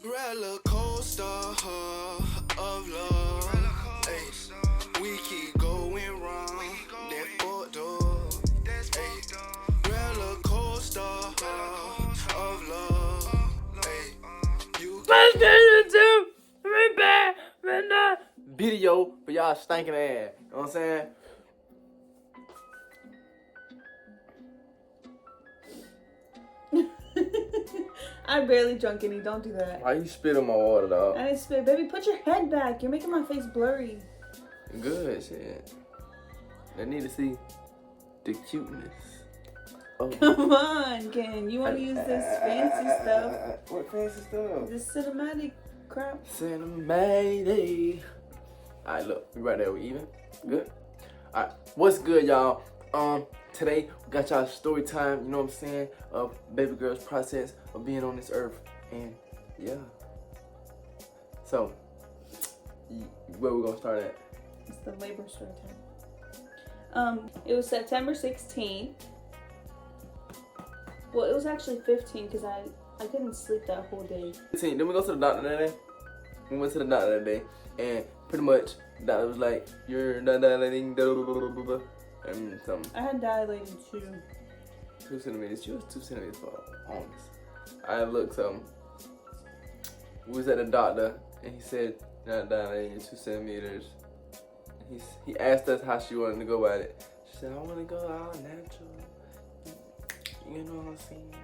Roller coaster of love. Ay, we keep going wrong. That fucked up. Ay, roller coaster of love. Ay, you video for y'all stinking ass. You know what I'm saying? I barely drunk any. Don't do that. Why you spit on my water, dog? I didn't spit. Baby, put your head back. You're making my face blurry. Good shit. They need to see the cuteness. Oh. Come on, Ken. You want to use this fancy stuff? What fancy stuff? This cinematic crap. Cinematic. Alright, look, we right there, we even. Good. Alright, what's good, y'all? Today we got y'all story time, you know what I'm saying, of baby girl's process of being on this earth. And yeah. So, where we gonna start at? It's the labor story time. It was September 16th. Well, it was actually 15 because I couldn't sleep that whole day. 15. Then we go to the doctor that day. We went to the doctor that day, and pretty much the doctor was like, "You're not dilating," and something. I had dilated too. 2 centimeters. She was 2 centimeters for honest. I looked we was at the doctor and he said, "Not dilating, you're 2 centimeters." He asked us how she wanted to go about it. She said, "I want to go all natural." You know what I'm saying?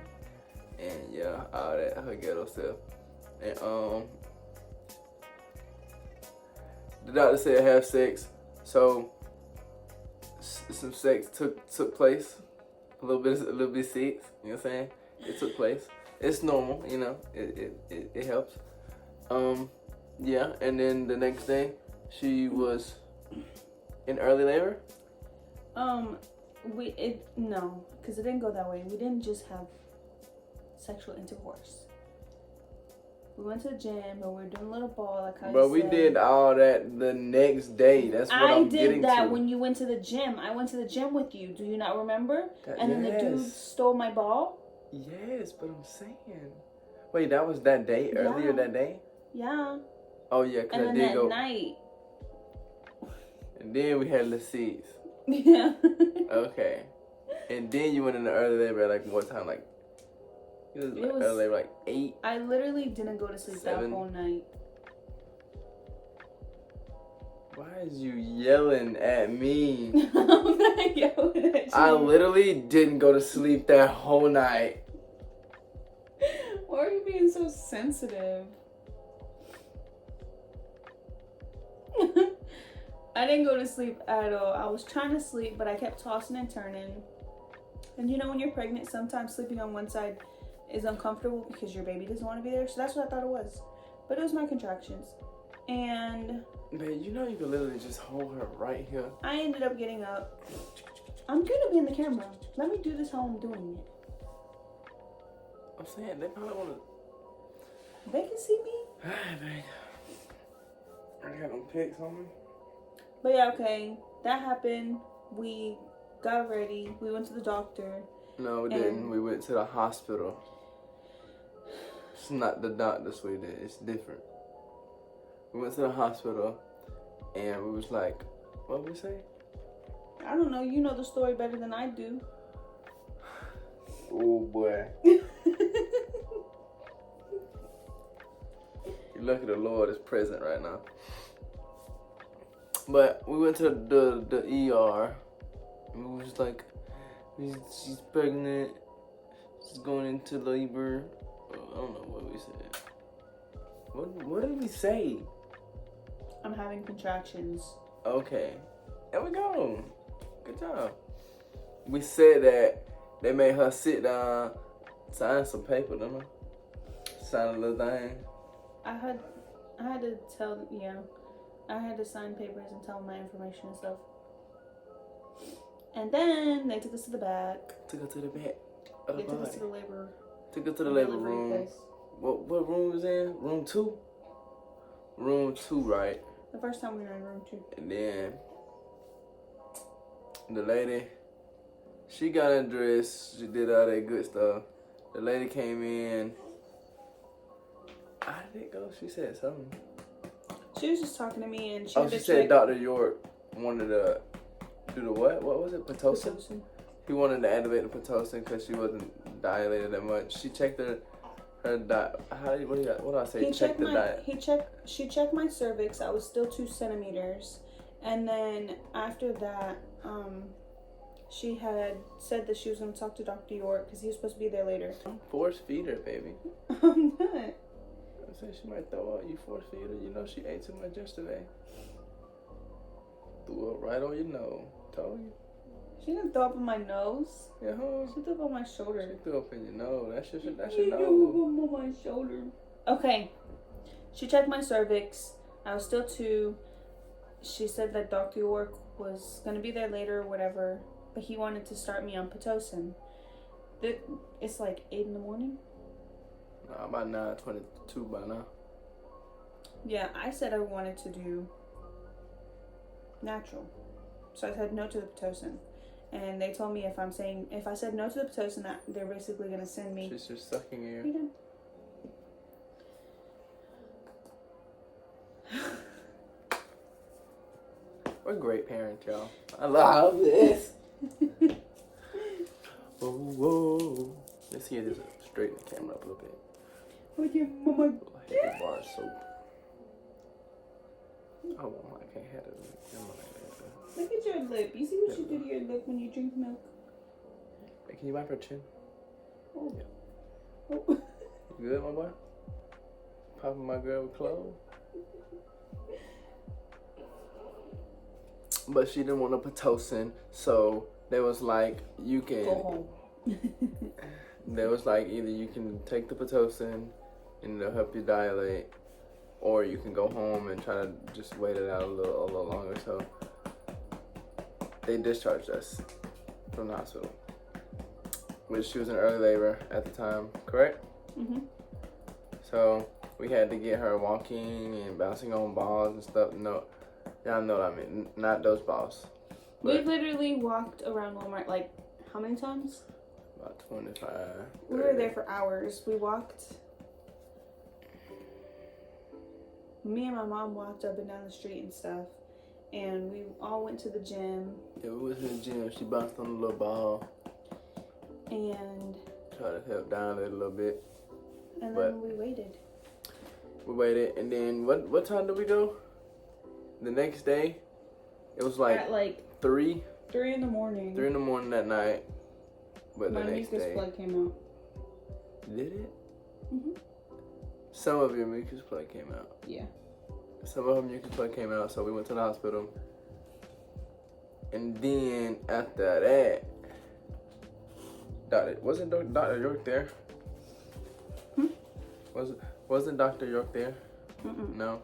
And yeah, all that, her ghetto stuff. And the doctor said have sex, so some sex took place. A little bit of sex, you know what I'm saying? It took place. It's normal, you know. It helps. Yeah, and then the next day she was in early labor. No, because it didn't go that way. We didn't just have sexual intercourse. We went to the gym and we were doing a little ball, like how But you we said. did all that the next day. That's what I'm getting to. I did that when you went to the gym. I went to the gym with you. Do you not remember? And then the dude stole my ball. Yes, but I'm saying. Wait, that was that day? Earlier that day? Yeah. Oh yeah, cause and I then did that go. night. And then we had the seeds. Yeah. Okay. And then you went into early labor at like what time? Like it was early labor, like 8. I literally didn't go to sleep 7. that whole night. Why is you yelling at me? I'm not yelling at you. I literally didn't go to sleep that whole night. Why are you being so sensitive? I didn't go to sleep at all. I was trying to sleep, but I kept tossing and turning. And you know when you're pregnant, sometimes sleeping on one side is uncomfortable because your baby doesn't want to be there. So that's what I thought it was. But it was my contractions. And... Man, you know you could literally just hold her right here. I ended up getting up. I'm gonna be in the camera. Let me do this how I'm doing it. I'm saying, they probably want to... They can see me. Alright, babe. I got them pics on me. But yeah, okay. That happened. We got ready. We went to the doctor. No, we didn't. We went to the hospital. It's not the doctor's we did. It's different. We went to the hospital and we was like, what did we say? I don't know. You know the story better than I do. Oh boy. You're lucky the Lord is present right now. But we went to the ER and we was like, she's pregnant, she's going into labor. I don't know what we said. What did we say? I'm having contractions. Okay. There we go. Good job. We said that they made her sit down, sign some paper, don't they? Sign a little thing. I had to tell, yeah. I had to sign papers and tell them my information and stuff. And then they took us to the back. Took her to the back. They took us to the labor. Took her to the labor room. Place. What room was in? Room 2? Room 2, right? The first time we were in room 2. And then the lady, she got undressed. She did all that good stuff. The lady came in. How did it go? She said something. She was just talking to me, and she Oh, had she to said check Dr. York wanted to do the what? What was it? Pitocin? Pitocin. He wanted to activate the Pitocin because she wasn't dilated that much. She checked her diet. What do I say? He Check checked the my. diet. She checked my cervix. I was still 2 centimeters, and then after that, she had said that she was going to talk to Dr. York because he was supposed to be there later. Force feed her, baby. I'm not. I said she might throw out. You force feed her. You know she ate too much yesterday. Threw up right on your nose. Told you. She didn't throw up on my nose. Yeah, huh? She threw up on my shoulder. She threw up in your nose. That's your She nose. threw up on my shoulder. Okay. She checked my cervix. I was still 2. She said that Dr. York was going to be there later or whatever, but he wanted to start me on Pitocin. It's like 8 in the morning. Nah, about 9:22 by now. Yeah, I said I wanted to do natural. So I said no to the Pitocin. And they told me if I said no to the Pitocin, that they're basically going to send me. She's just sucking you. You done? We're great parents, y'all. I love this. Whoa, whoa. Let's see this straighten the camera up a little bit. Oh, yeah, mama. Heavy bar of soap. Oh, I can't have it. Look at your lip. You see what you do to your lip when you drink milk? Hey, can you wipe her chin? Oh. Yeah. Oh. You good, my boy? Popping my girl with clothes. But she didn't want a Pitocin, so they was like, you can. Go home. They was like, either you can take the Pitocin and it'll help you dilate, or you can go home and try to just wait it out a little longer. So they discharged us from the hospital, which she was in early labor at the time, correct? Mhm. So we had to get her walking and bouncing on balls and stuff. No, y'all know what I mean. Not those balls. We literally walked around Walmart like how many times? About 25. We were there for hours. We walked. Me and my mom walked up and down the street and stuff, and we all went to the gym. Yeah, we went to the gym. She bounced on a little ball. And Tried to help down it a little bit. then But- we waited. We waited, and then what time did we go? The next day, it was like At like 3 3 in the morning. 3 in the morning that night. But my the next mucus day, plug came out. did it? Mhm. Some of your mucus plug came out. Yeah. Some of her mucus plug came out, so we went to the hospital. And then after that, wasn't Dr. York there? Hmm? Wasn't Dr. York there? Mm-mm. No,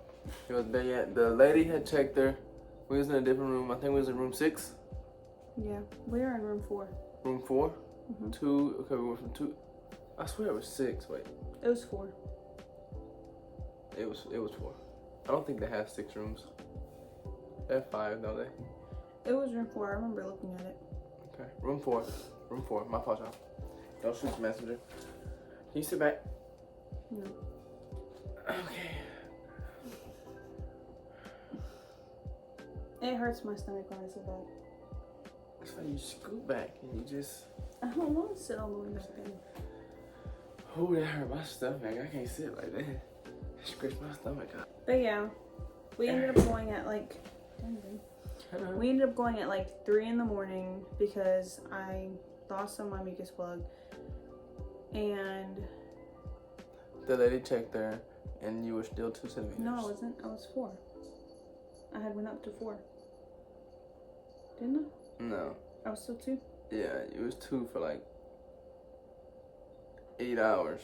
he was there yet. The lady had checked her. We was in a different room. I think we was in room 6. Yeah, we were in room 4. Room 4? Mhm. 2. Okay, we went from 2. I swear it was 6. Wait, It was 4. it was 4. I don't think they have 6 rooms. They have 5, don't they? It was room 4. I remember looking at it. Okay, room 4. Room 4. My fault, y'all. Don't shoot the messenger. Can you sit back? No. Okay. It hurts my stomach when I sit back. That's why you scoot back and you just. I don't want to sit all the way back there. Oh, that hurt my stomach. I can't sit like that. It scraped my stomach up. But yeah, we ended up going at like. We ended up going at like 3 in the morning because I lost some of my mucus plug. And The lady checked her and you were still 2 centimeters. no, I wasn't. I was 4. I had went up to 4. Didn't I? No. I was still 2. Yeah, it was 2 for like 8 hours.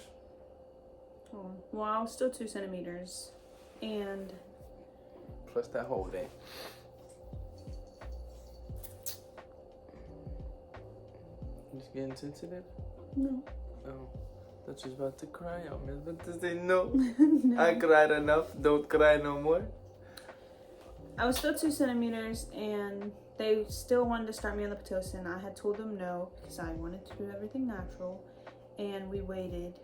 Oh. Well, I was still 2 centimeters. And Plus that whole day. You just getting sensitive? no. Oh. Thought you was about to cry. I was about to say no. No. I cried enough. Don't cry no more. I was still 2 centimeters, and they still wanted to start me on the Pitocin. I had told them no because I wanted to do everything natural, and we waited.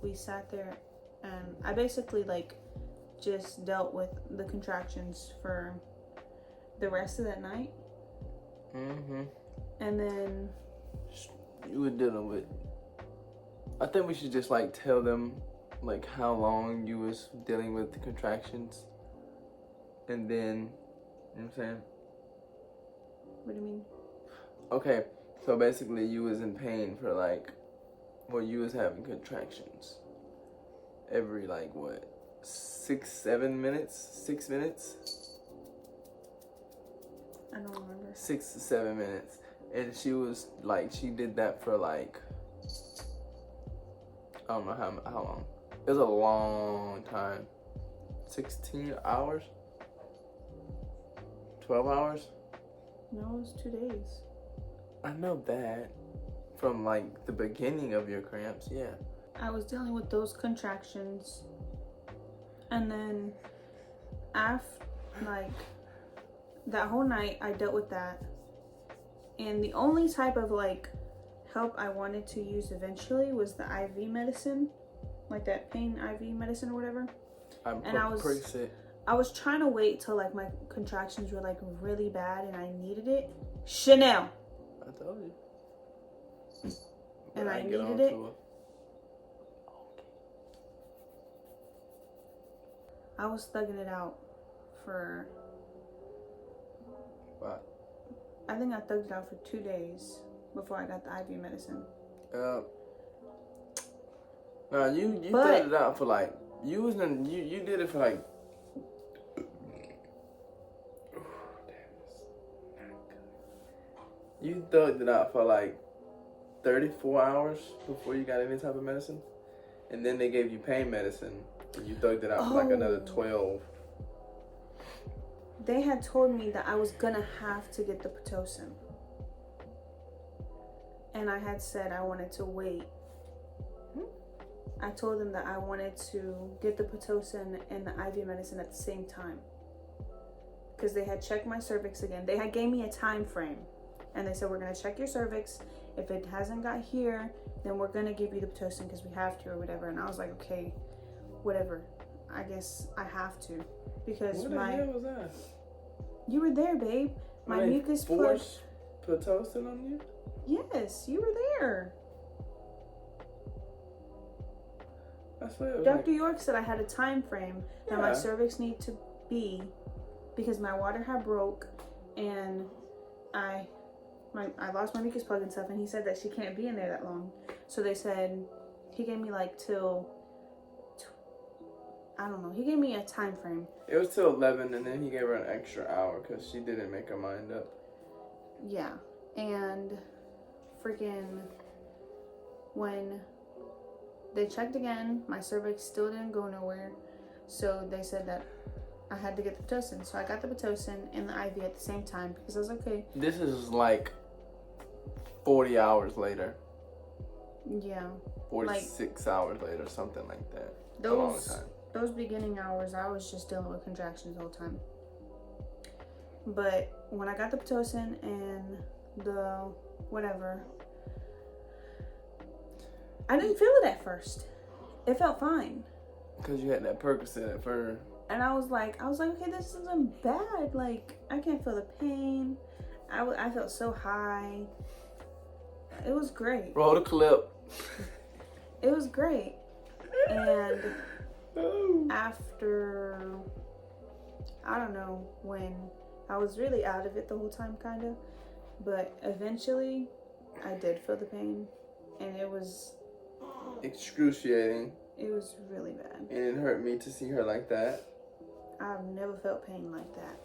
We sat there and I basically like just dealt with the contractions for the rest of that night. Mm-hmm. And then You were dealing with. I think we should just like tell them like how long you was dealing with the contractions, and then you know what I'm saying. what do you mean? Okay, so basically you was in pain for like, well, you was having contractions every like what, 6 minutes, 6 minutes, I don't remember. 6 to 7 minutes, and she was like, she did that for like, I don't know how long. It was a long time. 16 hours? 12 hours? No, it was 2 days. I know that. From like the beginning of your cramps, yeah. I was dealing with those contractions, and then after like that whole night I dealt with that, and the only type of like help I wanted to use eventually was the IV medicine, like that pain IV medicine or whatever. I was trying to wait till like my contractions were like really bad and I needed it. Chanel. I told you. And But I get needed on it. to I was thugging it out for, What? I think I thugged it out for 2 days before I got the IV medicine. No, you But- did it out for like, you did it for like, you thugged it out for like 34 hours before you got any type of medicine, and then they gave you pain medicine, and you thugged it out for like another 12. They had told me that I was gonna have to get the Pitocin. And I had said I wanted to wait. I told them that I wanted to get the Pitocin and the IV medicine at the same time. Because they had checked my cervix again. They had gave me a time frame. And they said, we're gonna check your cervix. If it hasn't got here, then we're gonna give you the Pitocin because we have to or whatever. And I was like, okay, whatever. I guess I have to. Because What the hell was that? You were there, babe. My mucus plug. Force Pitocin on you? Yes, you were there. I swear it was Dr. York said I had a time frame that my Yeah. cervix needed to be because my water had broke and I lost my mucus plug and stuff, and he said that she can't be in there that long. So they said he gave me like till I don't know. He gave me a time frame. It was till 11, and then he gave her an extra hour because she didn't make her mind up. Yeah, and freaking when they checked again, my cervix still didn't go nowhere. So they said that I had to get the Pitocin. So I got the Pitocin and the IV at the same time because I was okay. This is like 40 hours later. Yeah. 46 hours later, something like that. A long time. Those beginning hours, I was just dealing with contractions the whole time. But when I got the Pitocin and the whatever, I didn't feel it at first. It felt fine. Because you had that Percocet at first. And I was like, okay, this isn't bad. Like, I can't feel the pain. I felt so high. It was great. Roll the clip. It was great. And after, I don't know when, I was really out of it the whole time, kind of. But eventually, I did feel the pain. And it was Excruciating. It was really bad. And it hurt me to see her like that. I've never felt pain like that.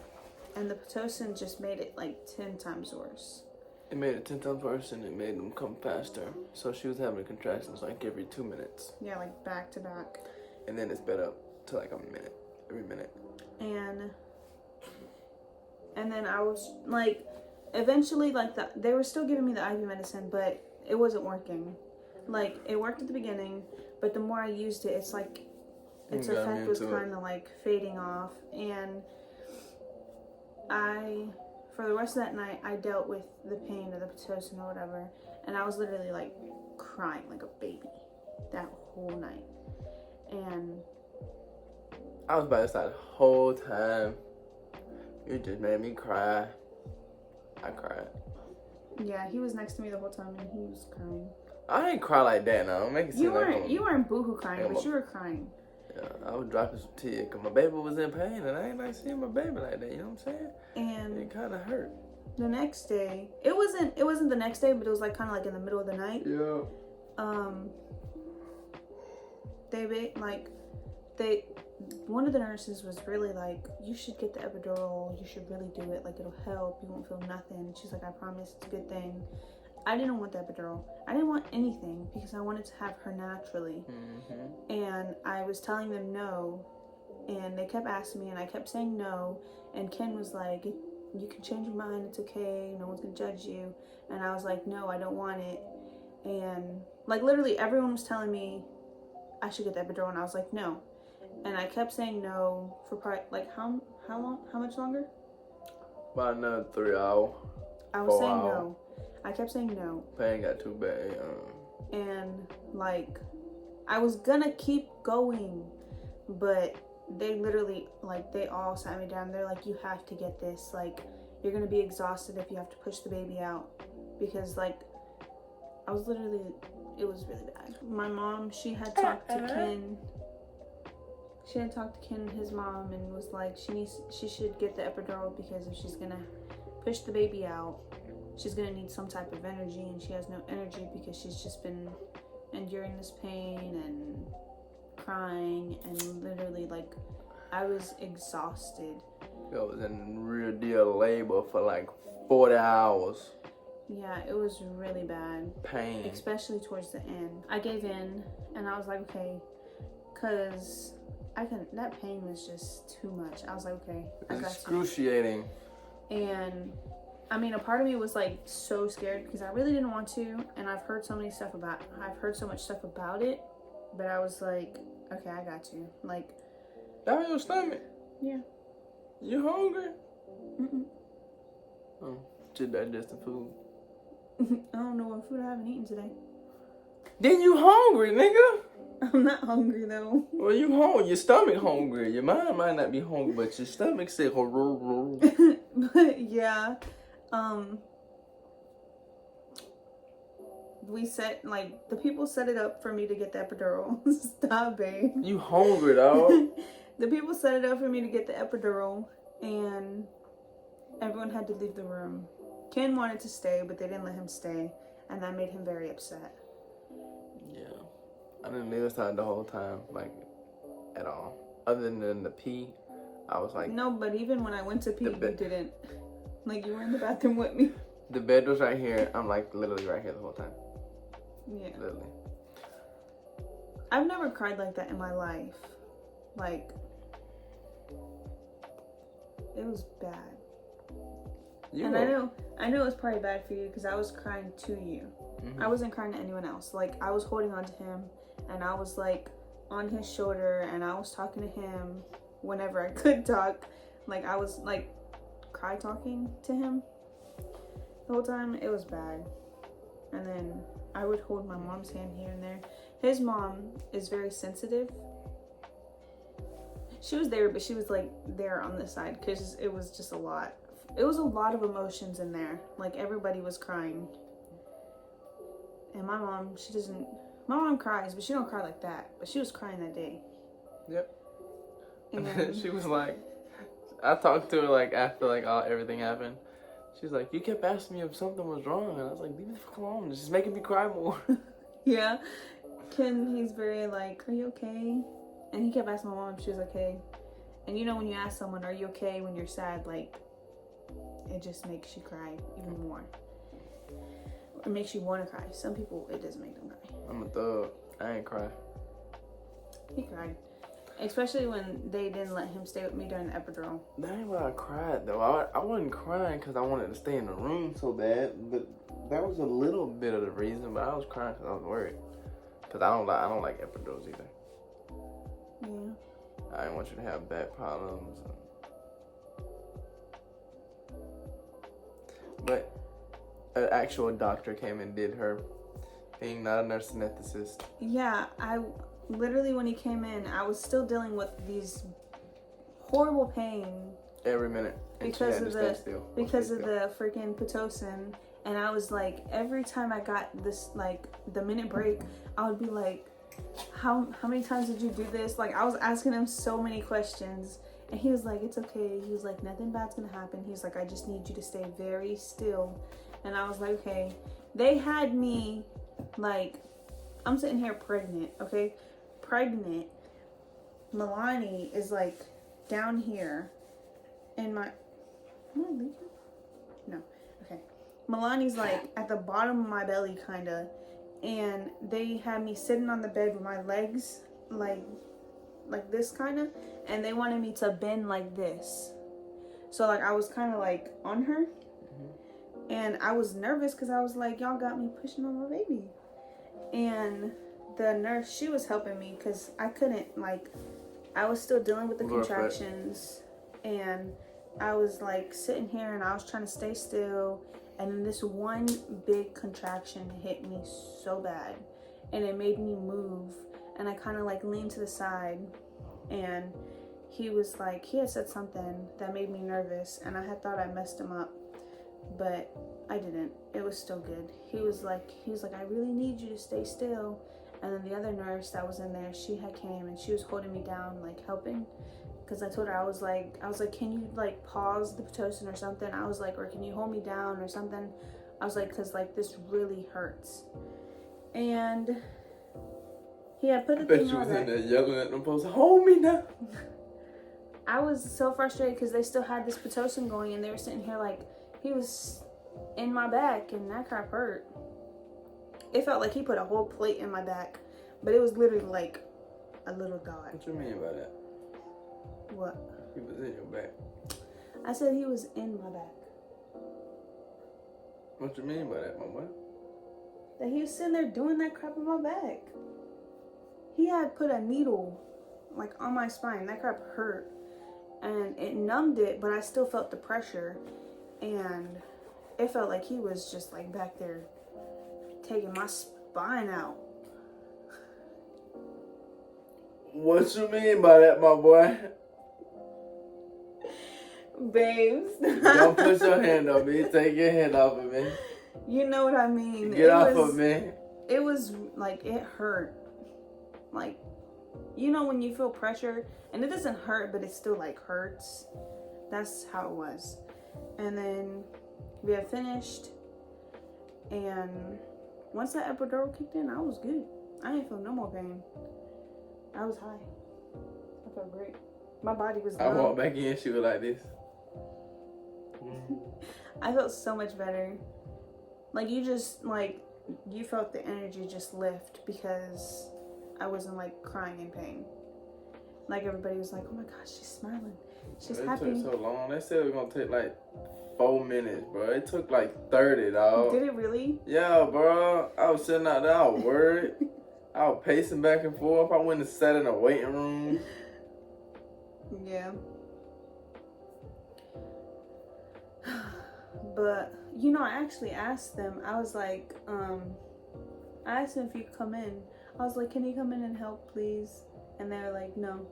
And the Pitocin just made it like 10 times worse. It made it 10 times worse, and it made them come faster. So she was having contractions like every 2 minutes. Yeah, like back to back. And then it sped up to like a minute, every minute. And then I was like, eventually, like they were still giving me the IV medicine, but it wasn't working. Like, it worked at the beginning, but the more I used it, it's like its effect was kind of like fading off. And for the rest of that night, I dealt with the pain of the Pitocin or whatever, and I was literally like crying like a baby that whole night. And I was by his side the whole time. You just made me cry. I cried. yeah, he was next to me the whole time and he was crying. I didn't cry like that now. Make it seem You weren't boohoo crying, but you were crying. Yeah, I was dropping some tears because my baby was in pain and I ain't like seeing my baby like that, you know what I'm saying? And it kind of hurt. the next day, it wasn't the next day, but it was like kind of like in the middle of the night. Yeah. One of the nurses was really like, you should get the epidural, you should really do it, like it'll help, you won't feel nothing. She's like, I promise, it's a good thing. I didn't want the epidural. I didn't want anything because I wanted to have her naturally. Mm-hmm. And I was telling them no, and they kept asking me, and I kept saying no. And Ken was like, you can change your mind, it's okay, no one's gonna judge you. And I was like, no, I don't want it. And like literally everyone was telling me I should get the epidural, and I was like, no. And I kept saying no for how much longer? About another 3 hours. I was saying no. I kept saying no. Pain got too bad. And like, I was gonna keep going, but they literally, like, they all sat me down. They're like, you have to get this. Like, you're gonna be exhausted if you have to push the baby out. Because, like, I was literally, it was really bad. My mom, she had talked to Ken. She had talked to Ken and his mom and was like, she should get the epidural because if she's gonna push the baby out, she's gonna need some type of energy, and she has no energy because she's just been enduring this pain and crying, and literally, like, I was exhausted. I was in real deal labor for like 40 hours. Yeah, it was really bad. Pain. Especially towards the end. I gave in and I was like, okay, because that pain was just too much. I was like, okay, I got excruciating. you. And I mean, a part of me was like so scared because I really didn't want to, and I've heard so much stuff about it, but I was like, okay, I got you. Like, that was your stomach? Yeah. You hungry? Mm-mm. Oh, just digesting food. I don't know what food I haven't eaten today. Then you hungry, nigga? I'm not hungry though. Well, you hungry. Your stomach hungry. Your mind might not be hungry, but your stomach said horror. But yeah, the people set it up for me to get the epidural. Stop, babe. You hungry, dog? The people set it up for me to get the epidural, and everyone had to leave the room. Ken wanted to stay, but they didn't let him stay, and that made him very upset. Yeah. I didn't leave inside the whole time, like, at all. Other than the pee, I was like... No, but even when I went to pee, you didn't. Like, you were in the bathroom with me. The bed was right here. I'm, like, literally right here the whole time. Yeah. Literally. I've never cried like that in my life. Like, it was bad. And I know it was probably bad for you because I was crying to you. Mm-hmm. I wasn't crying to anyone else. Like, I was holding on to him, and I was like on his shoulder, and I was talking to him whenever I could talk. Like, I was like cry talking to him the whole time. It was bad. And then I would hold my mom's hand here and there. His mom is very sensitive. She was there, but she was like there on this side because it was just a lot. It was a lot of emotions in there. Like, everybody was crying. And my mom, my mom cries, but she don't cry like that. But she was crying that day. Yep. And she was like, I talked to her like after like everything happened. She's like, you kept asking me if something was wrong. And I was like, leave me the fuck alone. It's just making me cry more. Yeah. Ken, he's very like, are you okay? And he kept asking my mom if she was okay. And you know, when you ask someone, are you okay, when you're sad, like, it just makes you cry even more. It makes you want to cry. Some people, it doesn't make them cry. I'm a thug. I ain't cry. He cried. Especially when they didn't let him stay with me during the epidural. That ain't why I cried, though. I wasn't crying because I wanted to stay in the room so bad. But that was a little bit of the reason. But I was crying because I was worried. Because I don't like epidurals either. Yeah. I didn't want you to have back problems. But an actual doctor came and did her thing, not a nurse anesthetist. Yeah, literally when he came in, I was still dealing with these horrible pain Every minute. And because she had of to the stay still. because of the freaking Pitocin. And I was like, every time I got this, like, the minute break, I would be like, how many times did you do this? Like, I was asking him so many questions. And he was like, it's okay. He was like, nothing bad's gonna happen. He was like, I just need you to stay very still. And I was like, okay. They had me, like, I'm sitting here pregnant, okay? Pregnant. Milani is, like, down here. And am I leaving? No. Okay. Milani's, like, at the bottom of my belly, kind of. And they had me sitting on the bed with my legs, like this, kind of. And they wanted me to bend like this. So, like, I was kind of, like, on her. And I was nervous because I was like, y'all got me pushing on my baby. And the nurse, she was helping me because I couldn't, like, I was still dealing with the contractions. And I was, like, sitting here and I was trying to stay still. And then this one big contraction hit me so bad. And it made me move. And I kind of, like, leaned to the side. And he was like, he had said something that made me nervous. And I had thought I messed him up. But I didn't. It was still good. He was like, I really need you to stay still. And then the other nurse that was in there, she had came and she was holding me down, like, helping. Because I told her, I was like, can you, like, pause the Pitocin or something? I was like, or can you hold me down or something? I was like, because, like, this really hurts. And he had put the Bet thing you on was in that. there yelling at them folks, hold me now. I was so frustrated because they still had this Pitocin going and they were sitting here like, he was in my back and that crap hurt. It felt like he put a whole plate in my back, but it was literally like a little dot. What you mean by that? What? He was in your back. I said he was in my back. What you mean by that, my boy? That he was sitting there doing that crap in my back. He had put a needle, like, on my spine. That crap hurt. And it numbed it, but I still felt the pressure. And it felt like he was just, like, back there taking my spine out. What you mean by that, my boy? Babes. Don't put your hand on me. Take your hand off of me. You know what I mean. Get off of me. It was, like, it hurt. Like, you know when you feel pressure, and it doesn't hurt, but it still, like, hurts. That's how it was. And then we had finished, and once that epidural kicked in, I was good. I didn't feel no more pain. I was high. I felt great. My body was I walked back in, she was like this. I felt so much better. Like, you just, like, you felt the energy just lift because I wasn't, like, crying in pain. Like, everybody was like, oh my gosh, she's smiling. She's happy. It took so long. They said it was going to take, like, 4 minutes, bro. It took, like, 30, dog. Did it really? Yeah, bro. I was sitting out there. I was worried. I was pacing back and forth. I went and sat in a waiting room. Yeah. But, you know, I actually asked them. I was like, I asked them if you could come in. I was like, can you come in and help, please? And they were like, no.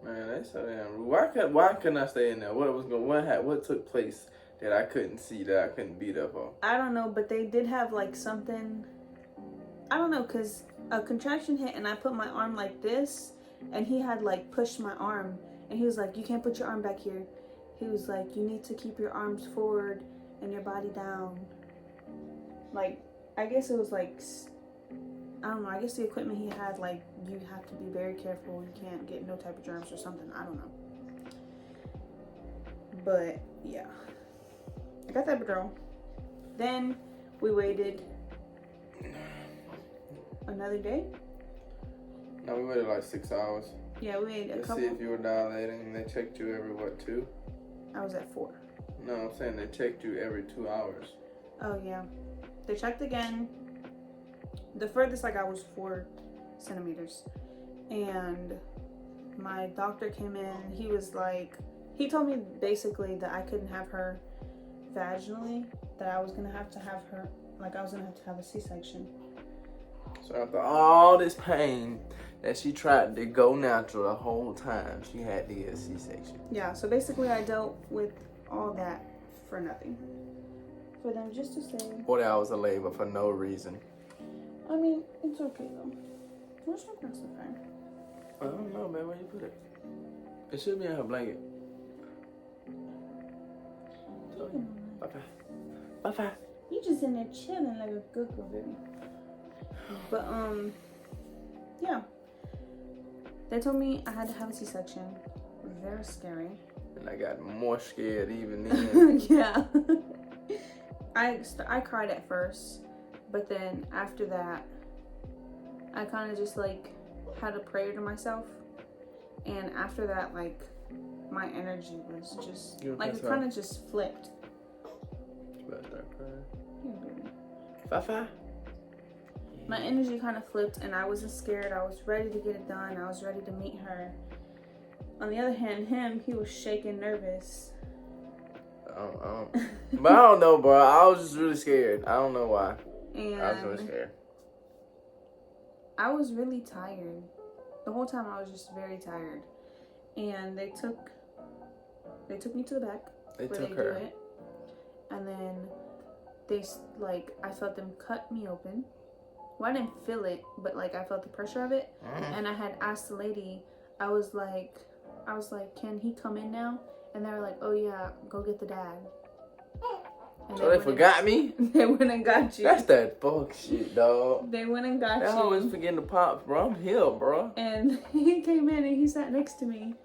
Man, that's so damn rude. Why couldn't I stay in there? What took place that I couldn't see, that I couldn't be there for? I don't know, but they did have, like, something. I don't know, because a contraction hit and I put my arm like this, and he had, like, pushed my arm. And he was like, you can't put your arm back here. He was like, you need to keep your arms forward and your body down. Like, I guess it was like, I don't know, I guess the equipment he had, like, you have to be very careful. You can't get no type of germs or something. I don't know. But, yeah. I got that epidural. Then we waited another day. No, we waited like 6 hours. Yeah, we waited a To couple. see if you were dilating, and they checked you every, 2? I was at 4. No, I'm saying they checked you every 2 hours. Oh, yeah. They checked again. The furthest I got was 4 centimeters. And my doctor came in. He was like, he told me basically that I couldn't have her vaginally, that I was going to have her, like, I was going to have a C-section. So after all this pain that she tried to go natural the whole time, she had to get a C-section. Yeah, so basically I dealt with all that for nothing. For them just to say... 40 hours of labor for no reason. I mean, it's okay though. Where's my pacifier? I don't know, man. Where you put it? It should be in her blanket. Bye-bye. Bye-bye. You just in there chilling like a good girl, baby. But, yeah. They told me I had to have a C-section. Very scary. And I got more scared even then. Yeah. I cried at first, but then after that, I kind of just like had a prayer to myself, and after that, like my energy was just like it kind of just flipped. You better start crying. Yeah, baby. Bye-bye. My energy kind of flipped, and I wasn't scared. I was ready to get it done. I was ready to meet her. On the other hand, he was shaking, nervous. But I don't know, bro. I was just really scared. I don't know why. And I was really scared. I was really tired. The whole time I was just very tired. And they took me to the back. They where took they her. do it. And then I felt them cut me open. Well, I didn't feel it, but like I felt the pressure of it. And I had asked the lady, I was like, can he come in now? And they were like, oh yeah, go get the dad. And So they forgot me? They went and got you. That's that fuck shit, dog. They went and got They you. always forgetting the pops, bro. I'm here, bro. And he came in and he sat next to me.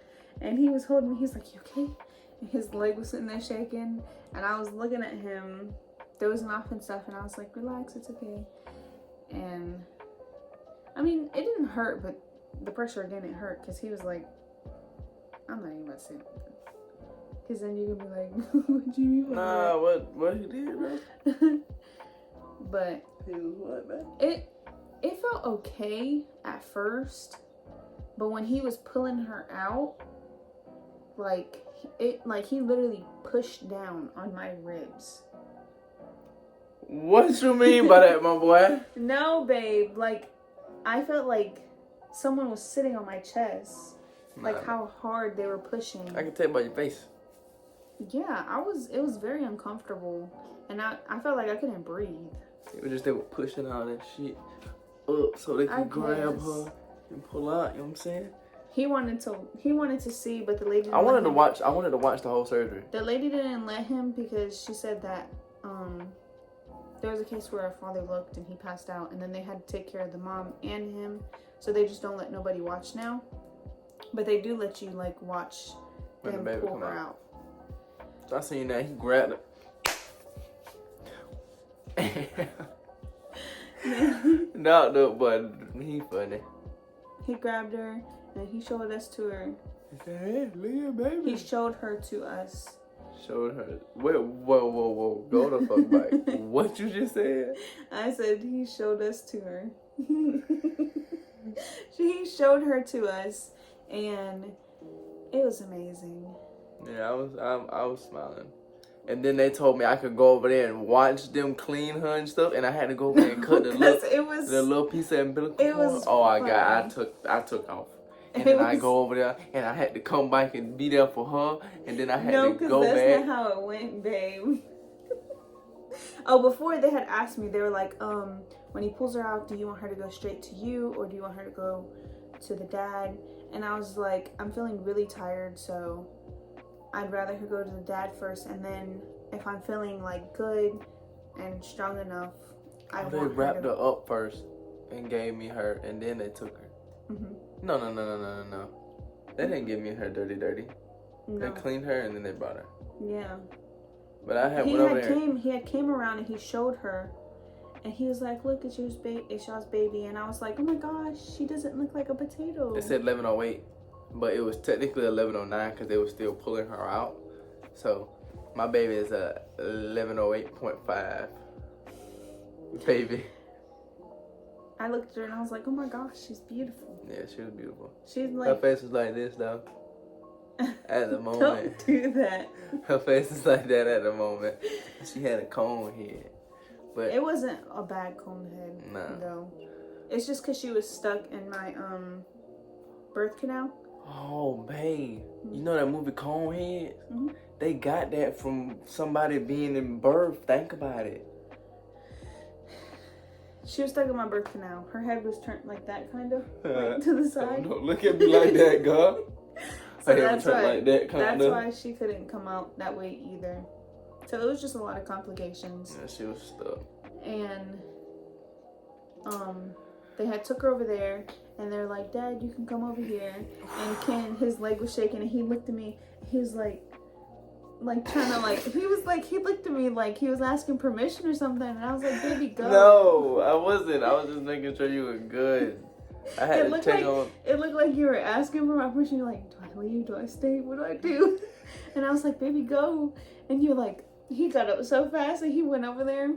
And he was holding me. He's like, you okay? And his leg was sitting there shaking. And I was looking at him, dozing off and stuff. And I was like, relax, it's okay. And, I mean, it didn't hurt, but the pressure didn't hurt. Because he was like, I'm not even about to say nothing. Because then you're going to be like, what do you mean? Nah, what he did, bro? But He was what, man? it felt okay at first. But when he was pulling her out, he literally pushed down on my ribs. What you mean by that, my boy? No, babe. Like, I felt like someone was sitting on my chest. Like how hard they were pushing. I can tell by your face. Yeah, it was very uncomfortable. And I felt like I couldn't breathe. They were pushing all that shit up so they could grab guess. her and pull out, you know what I'm saying? He wanted to see, but the lady didn't I wanted let to watch the whole surgery. The lady didn't let him because she said that there was a case where a father looked and he passed out, and then they had to take care of the mom and him, so they just don't let nobody watch now. But they do let you like watch When them the baby pull come her out. out. So I seen that he grabbed her. No, but he funny. He grabbed her and he showed us to her. He said, "Hey, Leah, baby." He showed her to us. Showed her. Wait, whoa. Go the fuck back. What you just said? I said he showed us to her. He showed her to us, and it was amazing. Yeah, I was smiling. And then they told me I could go over there and watch them clean her and stuff, and I had to go over there and cut the little piece of umbilical cord. Oh my God, I took off. And then I go over there, and I had to come back and be there for her, and then I had to go back. That's not how it went, babe. Oh, before they had asked me, they were like, when he pulls her out, do you want her to go straight to you, or do you want her to go to the dad? And I was like, I'm feeling really tired, so I'd rather her go to the dad first, and then if I'm feeling like good and strong enough, They wrapped her up first and gave me her, and then they took her. Mm-hmm. No. They didn't give me her dirty. No. They cleaned her and then they brought her. Yeah. But I had went over there. He had came around and he showed her, and he was like, "Look, it's y'all's baby," and I was like, "Oh my gosh, she doesn't look like a potato." It said 11:08, but it was technically 11:09 because they were still pulling her out. So my baby is a 11:08.5 baby. I looked at her and I was like, "Oh my gosh, she's beautiful." Yeah, she was beautiful. She's like, her face was like this though. At the moment. Don't do that. Her face is like that at the moment. She had a cone head. But it wasn't a bad cone head, nah. though. It's just because she was stuck in my birth canal. Oh, babe. You know that movie Coneheads? Mm-hmm. They got that from somebody being in birth. Think about it. She was stuck in my birth canal. Her head was turned like that, kind of, like to the side. Don't look at me like that, girl. So I never that's turned why, like that, kind that's of. why she couldn't come out that way either. So it was just a lot of complications. Yeah, she was stuck. And they had took her over there, and they're like, Dad, you can come over here. And Ken, his leg was shaking, and he looked at me. He was like trying to he looked at me like he was asking permission or something, and I was like, baby, go. No, I wasn't. I was just making sure you were good. I had to take on. It looked like you were asking for my permission. You're like, do I leave? Do I stay? What do I do? And I was like, baby, go. And you're like, he got up so fast and he went over there.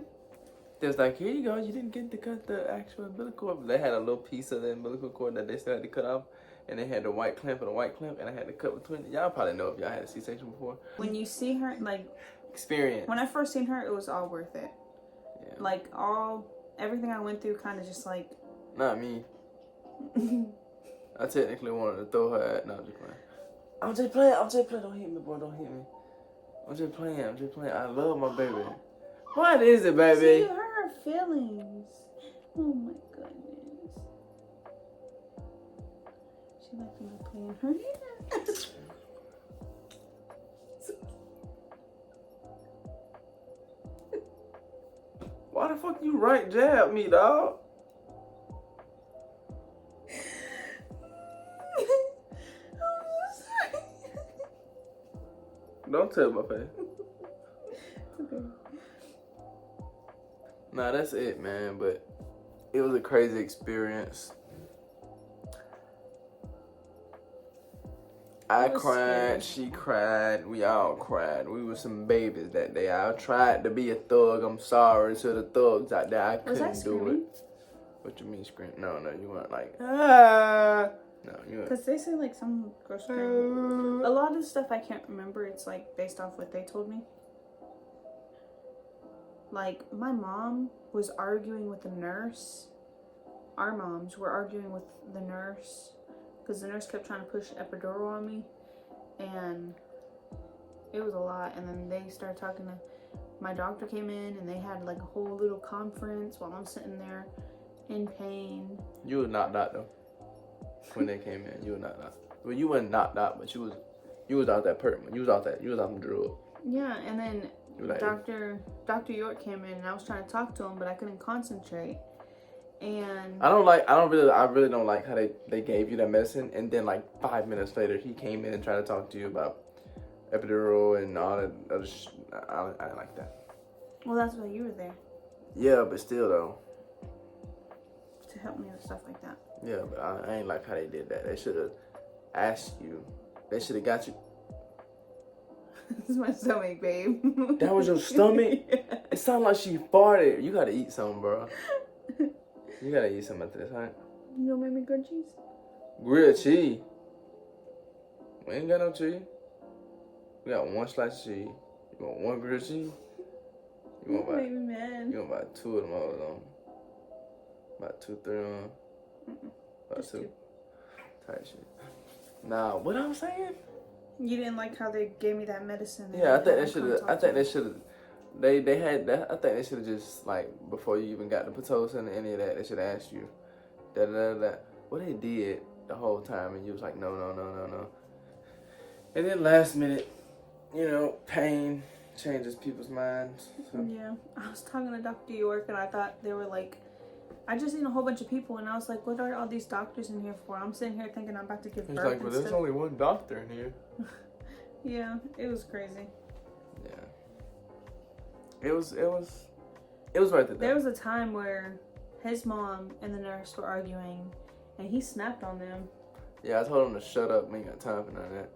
They was like, here you go. You didn't get to cut the actual umbilical cord. But they had a little piece of the umbilical cord that they still had to cut off. And they had the white clamp and the white clamp. And I had to cut between it. Y'all probably know if y'all had a C-section before. When you see her, like... Experience. When I first seen her, it was all worth it. Yeah. Like, everything I went through kind of just like... Not me. I technically wanted to throw her at... No, I'm just playing. I'm just playing. Don't hit me, boy. Don't hit me. I'm just playing. I love my baby. What is it, baby? See, you hurt her feelings. Oh my goodness. She like me playing her hair. Why the fuck you right jab me, dog? Don't tell my face. Okay. Nah, that's it, man. But it was a crazy experience. I cried, she cried, we all cried. We were some babies that day. I tried to be a thug. I'm sorry to the thugs out there. I couldn't do it. What you mean scream? No, you weren't like, ah. No, you weren't. Because they say like some girl scream. A lot of stuff I can't remember. It's like based off what they told me. Like my mom was arguing with the nurse. Our moms were arguing with the nurse. Because the nurse kept trying to push epidural on me. And it was a lot. And then they started talking to... My doctor came in and they had like a whole little conference while I'm sitting there in pain. You were knocked out though. When they came in, you were knocked out. Well, you weren't knocked out, but you was out that permanent. You was out the drug. Yeah, and then like, Dr. York came in and I was trying to talk to him, but I couldn't concentrate. And I really don't like how they gave you that medicine, and then like 5 minutes later he came in and tried to talk to you about epidural and all that other I didn't like that. Well, that's why you were there. Yeah, but still though. To help me with stuff like that. Yeah, but I ain't like how they did that. They should have asked you. They should have got you. This is my stomach, babe. That was your stomach? Yeah. It sounded like she farted. You gotta eat something, bro. You gotta eat something after this, huh? You gonna make me grilled cheese? Grilled cheese? We ain't got no cheese. We got one slice of cheese. You want one grilled cheese? You want make me mad. You want about 2 of them all on. About 2, 3 on. About 2. Tight shit. Nah, what I was saying? You didn't like how they gave me that medicine. Yeah, I think they should have. They had that. I think they should have just like before you even got the Pitocin and any of that, they should have asked you what they did the whole time, and you was like no. And then last minute, pain changes people's minds. So. Yeah, I was talking to Dr. York, and I thought they were like, I just seen a whole bunch of people, and I was like, what are all these doctors in here for? I'm sitting here thinking I'm about to give birth. He's like, well, there's only one doctor in here. Yeah, it was crazy. Yeah. It was worth it though. There was a time where his mom and the nurse were arguing, and he snapped on them. Yeah, I told him to shut up. We ain't got time for none of that.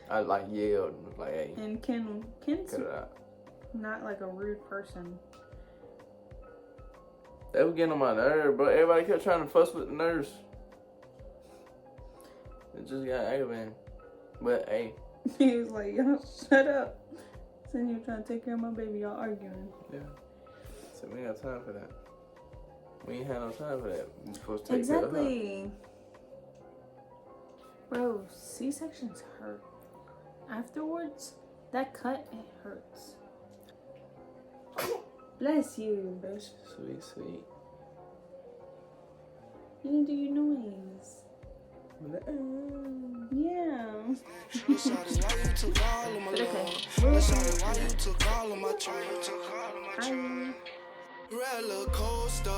I like yelled and was like, hey. And Ken's cut it out. Not like a rude person. They were getting on my nerve, bro. Everybody kept trying to fuss with the nurse. It just got aggravating. But hey. He was like, y'all shut up. Sitting here trying to take care of my baby, y'all arguing. Yeah. So we ain't got time for that. We ain't had no time for that. You're supposed to take Exactly. Bro, C-sections hurt. Afterwards, that cut, it hurts. Bless you. care of her. Sweet, sweet. You didn't do your noise. Yeah. Shawty, why you took all of my But okay. love? Shawty, why you took all of my trust? Hi. Roller coaster.